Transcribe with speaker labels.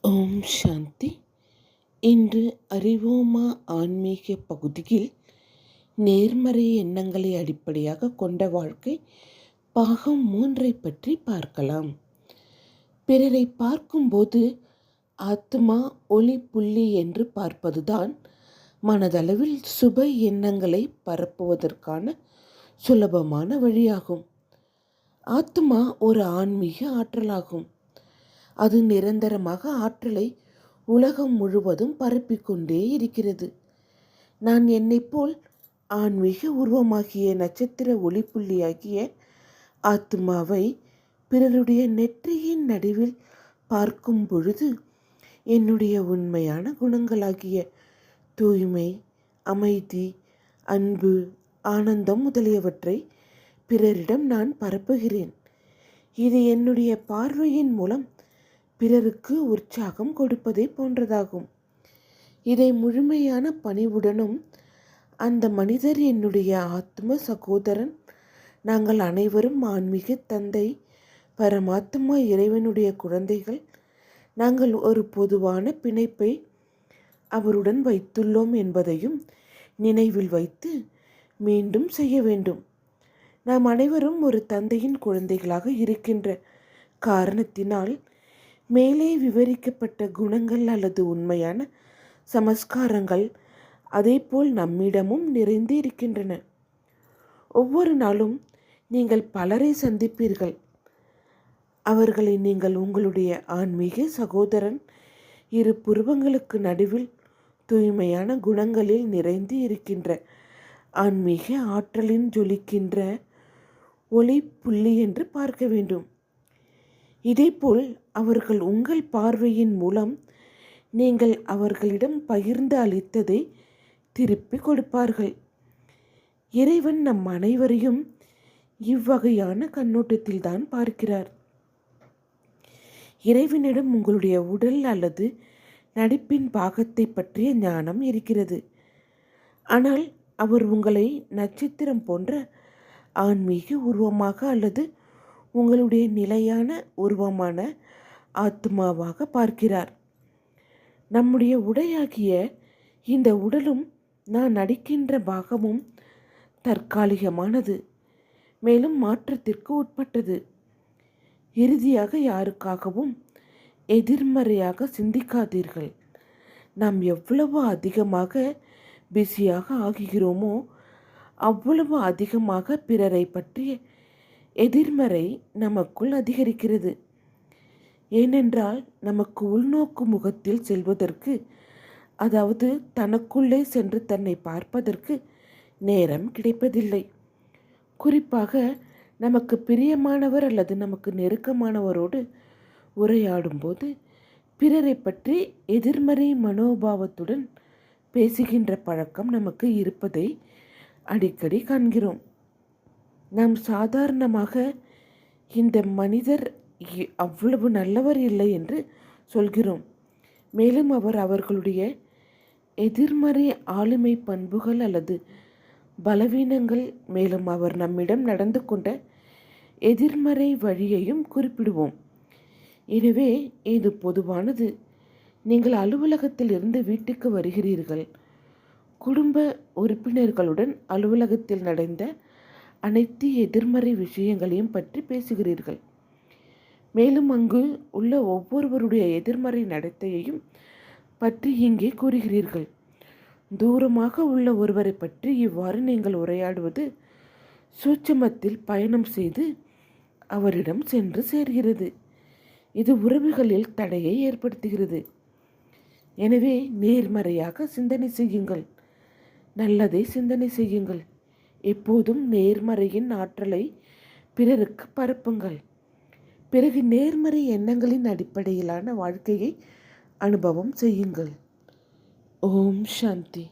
Speaker 1: ஓம் சாந்தி. இன்று அறிவோமா ஆன்மீக பகுதியில் நேர்மறை எண்ணங்களை அடிப்படையாக கொண்ட வாழ்க்கை பாகம் 3 பற்றி பார்க்கலாம். பிறரை பார்க்கும்போது ஆத்மா ஒளி புள்ளி என்று பார்ப்பதுதான் மனதளவில் சுப எண்ணங்களை பரப்புவதற்கான சுலபமான வழியாகும். ஆத்மா ஒரு ஆன்மீக ஆற்றலாகும். அது நிரந்தரமாக ஆற்றலை உலகம் முழுவதும் பரப்பிக்கொண்டே இருக்கிறது. நான் என்னைப் போல் ஆன்மீக உருவமாகிய நட்சத்திர ஒளிப்புள்ளியாகிய ஆத்மாவை பிறருடைய நெற்றியின் நடுவில் பார்க்கும் பொழுது என்னுடைய உண்மையான குணங்களாகிய தூய்மை, அமைதி, அன்பு, ஆனந்தம் முதலியவற்றை பிறரிடம் நான் பரப்புகிறேன். இது என்னுடைய பார்வையின் மூலம் பிறருக்கு உற்சாகம் கொடுப்பதை போன்றதாகும். இதை முழுமையான பணிவுடனும் அந்த மனிதர் என்னுடைய ஆத்ம சகோதரன், நாங்கள் அனைவரும் ஆன்மீக தந்தை பரமாத்மா இறைவனுடைய குழந்தைகள், நாங்கள் ஒரு பொதுவான பிணைப்பை அவருடன் வைத்துள்ளோம் என்பதையும் நினைவில் வைத்து மீண்டும் செய்ய வேண்டும். நாம் அனைவரும் ஒரு தந்தையின் குழந்தைகளாக இருக்கின்ற காரணத்தினால் மேலே விவரிக்கப்பட்ட குணங்கள் அல்லது உண்மையான சமஸ்காரங்கள் அதேபோல் நம்மிடமும் நிறைந்து இருக்கின்றன. ஒவ்வொரு நாளும் நீங்கள் பலரை சந்திப்பீர்கள். அவர்களை நீங்கள் உங்களுடைய ஆன்மீக சகோதரன் இரு புருவங்களுக்கு நடுவில் தூய்மையான குணங்களில் நிறைந்து இருக்கின்ற ஆன்மீக ஆற்றலின் ஜொலிக்கின்ற ஒளி புள்ளி என்று பார்க்க வேண்டும். இதேபோல் அவர்கள் உங்கள் பார்வையின் மூலம் நீங்கள் அவர்களிடம் பகிர்ந்து அளித்ததை திருப்பி கொடுப்பார்கள். இறைவன் நம் அனைவரையும் இவ்வகையான கண்ணோட்டத்தில் தான் பார்க்கிறார். இறைவனிடம் உங்களுடைய உடல் அல்லது நடிப்பின் பாகத்தை பற்றிய ஞானம் இருக்கிறது. ஆனால் அவர் உங்களை நட்சத்திரம் போன்ற ஆன்மீக உருவமாக அல்லது உங்களுடைய நிலையான உருவமான ஆத்மாவாக பார்க்கிறார். நம்முடைய உடையாகிய இந்த உடலும் நான் நடிக்கின்ற பாகமும் தற்காலிகமானது, மேலும் மாற்றத்திற்கு உட்பட்டது. இறுதியாக யாருக்காகவும் எதிர்மறையாக சிந்திக்காதீர்கள். நாம் எவ்வளவு அதிகமாக பிஸியாக ஆகுகிறோமோ அவ்வளவு அதிகமாக பிறரை பற்றிய எதிர்மறை நமக்குள் அதிகரிக்கிறது. ஏனென்றால் நமக்கு உள்நோக்கு முகத்தில் செல்வதற்கு, அதாவது தனக்குள்ளே சென்று தன்னை பார்ப்பதற்கு நேரம் கிடைப்பதில்லை. குறிப்பாக நமக்கு பிரியமானவர் அல்லது நமக்கு நெருக்கமானவரோடு உரையாடும்போது பிறரை பற்றி எதிர்மறை மனோபாவத்துடன் பேசுகின்ற பழக்கம் நமக்கு இருப்பதை அடிக்கடி காண்கிறோம். நாம் சாதாரணமாக இந்த மனிதர் அவ்வளவு நல்லவர் இல்லை என்று சொல்கிறோம். மேலும் அவர்களுடைய எதிர்மறை ஆளுமை பண்புகள் அல்லது பலவீனங்கள், மேலும் அவர் நம்மிடம் நடந்து கொண்ட எதிர்மறை வழியையும் குறிப்பிடுவோம். எனவே இது பொதுவானது. நீங்கள் அலுவலகத்தில் இருந்து வீட்டுக்கு வருகிறீர்கள். குடும்ப உறுப்பினர்களுடன் அலுவலகத்தில் நடந்த அனைத்து எதிர்மறை விஷயங்களையும் பற்றி பேசுகிறீர்கள். மேலும் அங்கு உள்ள ஒவ்வொருவருடைய எதிர்மறை நடத்தையையும் பற்றி இங்கே கூறுகிறீர்கள். தூரமாக உள்ள ஒருவரை பற்றி இவ்வாறு நீங்கள் உரையாடுவது சூட்சுமத்தில் பயணம் செய்து அவரிடம் சென்று சேர்கிறது. இது உறவுகளில் தடையை ஏற்படுத்துகிறது. எனவே நேர்மறையாக சிந்தனை செய்யுங்கள். நல்லதை சிந்தனை செய்யுங்கள். எப்போதும் நேர்மறையின் ஆற்றலை பிறருக்கு பரப்புங்கள். பிறகு நேர்மறை எண்ணங்களின் அடிப்படையிலான வாழ்க்கையை அனுபவம் செய்யுங்கள். ஓம் சாந்தி.